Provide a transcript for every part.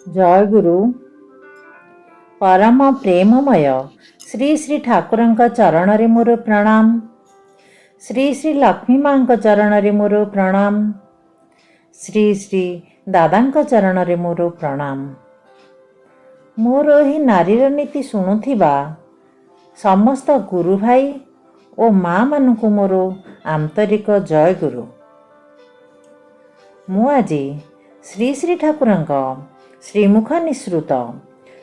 जय गुरु। परम प्रेममय श्री श्री ठाकुरଙ୍କ चरणरे मोर प्रणाम। श्री श्री लक्ष्मी माँ चरणरे मोर प्रणाम। श्री श्री दादाଙ୍କ चरणरे मोर प्रणाम। मोर एही नारीर नीति शुणुथिबा समस्त गुरु भाई ओ माँ मानकु मोर आंतरिक जय गुरु। मु आजी श्री श्री ठाकुरଙ୍କ श्रीमुख निसृत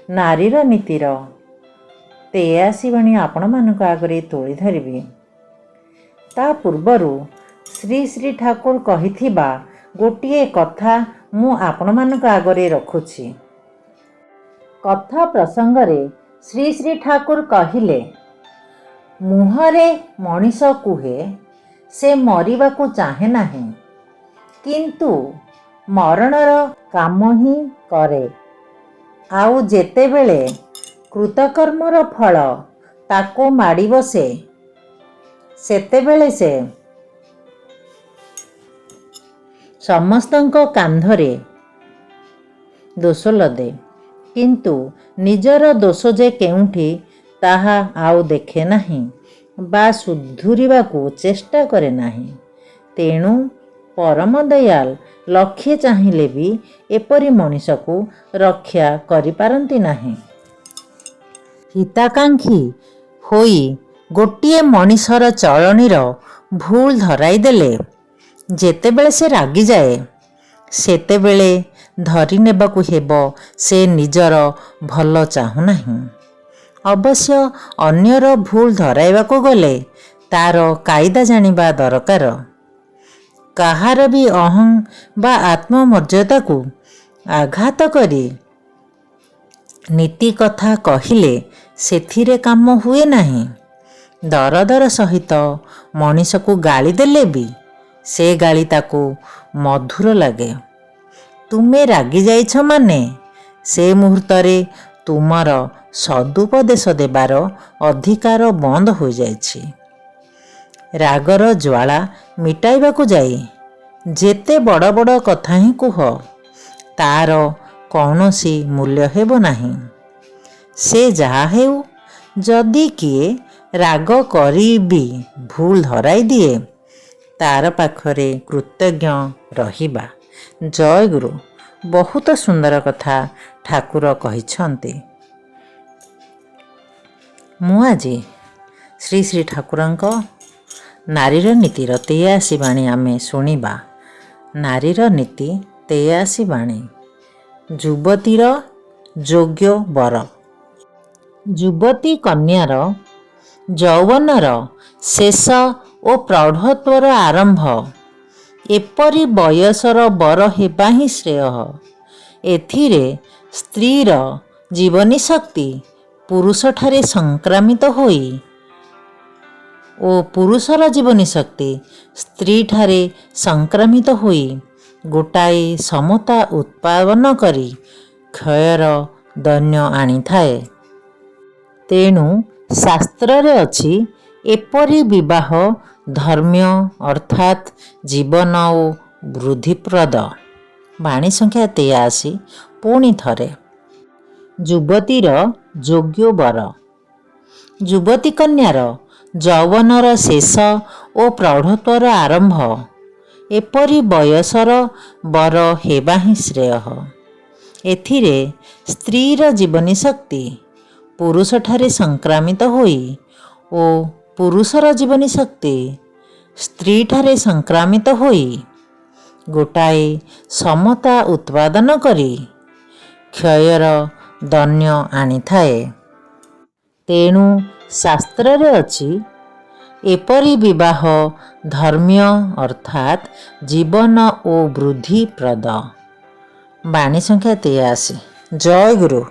नारीर नीतिर 83 बाणी आपण मानक आगरे तोली धरिबी। ता पूर्वरु श्री श्री ठाकुर कहिथिबा गोटिए कथा मु आपण मानक आगरे रखुछि। कथा प्रसंगरे श्री श्री ठाकुर कहिले, मुहरे मनीष कुहे से मरिबाकु चाहे नाही, किंतु मरणर काम ही करे। आउ जेतेबेले कृतकर्मर फल ताको माड़ी बसे सेतेबेले से समस्तंको कांधरे दोष लदे, किंतु निजर दोष जे केउठी ताहा आउ देखे नाही बा सुधुरिबाकू चेष्टा करे नाही। तेणु परम दयाल लक्ष्य चाहिए भी एपरी मनीष को रक्षा करि पारंती नाही। हिताकांक्षी होई गोटिए मनीषर चलनीर भूल धराई देले जेतेबेले से रागी जाए सेतेबेले धरी नेबाकू हेबो से निजर भल चाहू नाही। अवश्य अन्यर भूल धराइबाकू गले तार कायदा जानिबा दरकार। कहार भी अहं बा आत्ममर्यादा को आघात करी नीति कथा कहिले सेथिरे काम हुए नाही। दरदर सहित मनीष को गाली देले भी से गाली ताको मधुर लगे। तुमे रागी जाइछ माने से मुहूर्तरे तुमर सदुपदेश देबार अधिकार बंद हो जाइछि। रागर ज्वाला मिटाइबाकू जाई जेते बड़ बड़ कथा ही कुह तार कौनसी मूल्य हेबो नाही। से जहा हेउ जदि किए राग करी भी भूल धराई दिए तार पाखरे कृतज्ञ रहिबा। जय गुरु। बहुत सुंदर कथा ठाकुर कहिछन्ते। मु आजी श्री श्री ठाकुरଙ୍କ नारीर नीतिर 83 बाणी आमे शुणिबा। नारीर नीति 83 बाणी। युवतीर योग्य वर। युवती कन्यार यौवनर शेष ओ प्रौढ़त्वर आरंभ एपरी बयसर वर हेबा ही श्रेय। एथिरे स्त्रीर जीवनी शक्ति पुरुषठारे संक्रामित होई ओ पुरुषर जीवनी शक्ति स्त्री ठारे संक्रामित होई गोटाए समता उत्पादन करी क्षयर दैन्य आनी थाए। तेणु शास्त्र रे अछि एपरी विवाह धर्म्य अर्थात जीवन ओ वृद्धिप्रद। बाणी संख्या 83। पुणी थरे युवतीर योग्य वर। युवती कन्यार यौवनर शेष ओ प्रौढ़त्वर आरंभ एपरी बयसर वर हेबा ही श्रेय। एथिरे स्त्रीर जीवनी शक्ति पुरुषठारे संक्रामित होई ओ पुरुषर जीवनी शक्ति स्त्री ठारे संक्रामित होई गोटाए समता उत्पादन करी क्षयर दैन्य आनी थाए। तेणु शास्त्र रे अछि एपरी विवाह धर्म्य अर्थात जीवन ओ वृद्धिप्रद। बाणी संख्या 83। जय गुरु।